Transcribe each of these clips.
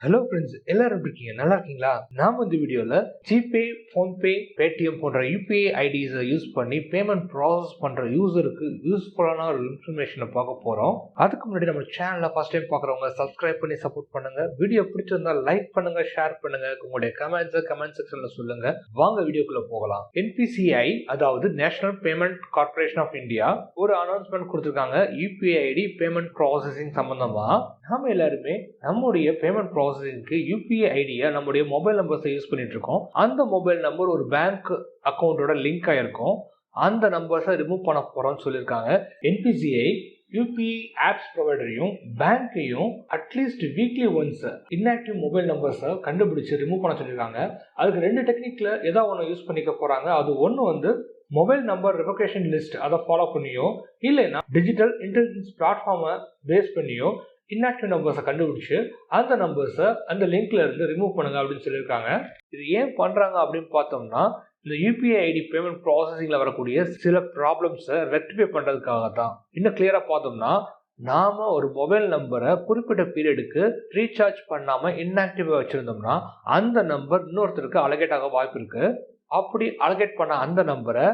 Hello friends, எல்லாரும் எப்படி இருக்கீங்க? நல்லா இருக்கீங்களா? நாம இந்த வீடியோல ஜிபே, ஃபோன்பே, பேடிஎம் போன்ற யூபிஐ ஐடிஸை யூஸ் பண்ணி பேமெண்ட் ப்ராசஸ் பண்ற யூசருக்கு யூஸ்ஃபுல்லான ஒரு இன்ஃபர்மேஷனை பார்க்க போறோம். அதுக்கு முன்னாடி நம்ம சேனலை ஃபர்ஸ்ட் டைம் பார்க்குறவங்க சப்ஸ்கிரைப் பண்ணி சப்போர்ட் பண்ணுங்க. வீடியோ பிடிச்சிருந்தா லைக் பண்ணுங்க, ஷேர் பண்ணுங்க, உங்களுடைய கமெண்ட் செக்ஷன்ல சொல்லுங்க. வாங்க வீடியோக்குள்ள போகலாம். என்பிசிஐ, அதாவது national payment corporation of India, ஒரு அனௌன்ஸ்மெண்ட் கொடுத்திருக்காங்க. யூபிஐ ஐடி பேமெண்ட் ப்ராசஸிங் சம்பந்தமா நாம எல்லாருமே நம்முடைய பேமெண்ட் ப்ராசஸிங்க்கு யூபிஐ ஐடியா நம்முடைய மொபைல் நம்பர்ஸை யூஸ் பண்ணிட்டு இருக்கோம். அந்த மொபைல் நம்பர் ஒரு பேங்க் அக்கௌண்டோட லிங்க் ஆயிருக்கும். அந்த நம்பர்ஸை ரிமூவ் பண்ண போறோம்னு சொல்லியிருக்காங்க. என்பிசிஐ யூபிஐ ஆப்ஸ் ப்ரொவைடரையும் பேங்கையும் at least weekly once inactive mobile நம்பர்ஸை கண்டுபிடிச்சு ரிமூவ் பண்ண சொல்லியிருக்காங்க. அதுக்கு ரெண்டு டெக்னிக்ல ஏதாவது ஒன்று யூஸ் பண்ணிக்க போறாங்க. அது ஒன்று மொபைல் நம்பர் ரெவகேஷன் லிஸ்ட், அதை ஃபாலோ பண்ணியோ இல்லைன்னா டிஜிட்டல் இன்டெலிஜென்ஸ் பிளாட்ஃபார்மை பேஸ் பண்ணியோ இன்ஆக்டிவ் நம்பர்ஸை கண்டுபிடிச்சு அந்த நம்பர்ஸை அந்த லிங்க்ல இருந்து ரிமூவ் பண்ணுங்க அப்படின்னு சொல்லியிருக்காங்க. இது ஏன் பண்றாங்க அப்படின்னு பார்த்தோம்னா, இந்த யூபிஐ ஐடி பேமெண்ட் ப்ராசஸிங்ல வரக்கூடிய சில ப்ராப்ளம்ஸை ரெக்டிஃபை பண்றதுக்காக தான். இன்னும் கிளியரா பார்த்தோம்னா, நாம ஒரு மொபைல் நம்பரை குறிப்பிட்ட பீரியடுக்கு ரீசார்ஜ் பண்ணாம இன்ஆக்டிவா வச்சிருந்தோம்னா அந்த நம்பர் இன்னொருத்தருக்கு அலகேட் ஆக வாய்ப்பு இருக்கு. அப்படி அலகேட் பண்ண அந்த நம்பரை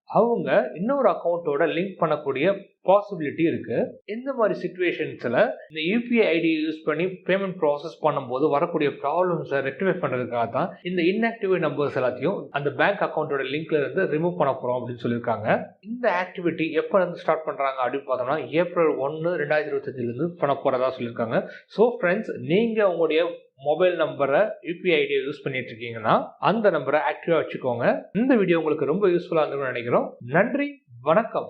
அவங்க இன்னொரு அக்கௌண்ட்டோட லிங்க் பண்ணக்கூடிய பாசிபிலிட்டி இருக்கு. இந்த மாதிரி சிச்சுவேஷன்ஸ்ல இந்த யூபிஐ ஐடி யூஸ் பண்ணி பேமெண்ட் ப்ராசஸ் பண்ணும்போது வரக்கூடிய ப்ராப்ளம்ஸை ரெக்டிஃபை பண்றதுக்காக தான் இந்த இன்ஆக்டிவ் நம்பர்ஸ் எல்லாத்தையும் அந்த பேங்க் அக்கௌண்ட்டோட லிங்க்ல இருந்து ரிமூவ் பண்ண போறோம் அப்படின்னு சொல்லியிருக்காங்க. இந்த ஆக்டிவிட்டி எப்ப இருந்து ஸ்டார்ட் பண்றாங்க அப்படின்னு பார்த்தோம்னா, ஏப்ரல் 1, 2025 இருந்து பண்ண போறதா சொல்லியிருக்காங்க. ஸோ ஃப்ரெண்ட்ஸ், நீங்க உங்களுடைய மொபைல் நம்பரை யூபிஐ ஐடியை யூஸ் பண்ணிட்டு இருக்கீங்கன்னா அந்த நம்பரை ஆக்டிவா வச்சுக்கோங்க. இந்த வீடியோ உங்களுக்கு ரொம்ப யூஸ்ஃபுல்லா இருந்திருக்கும்னு நினைக்கிறோம். நன்றி, வணக்கம்.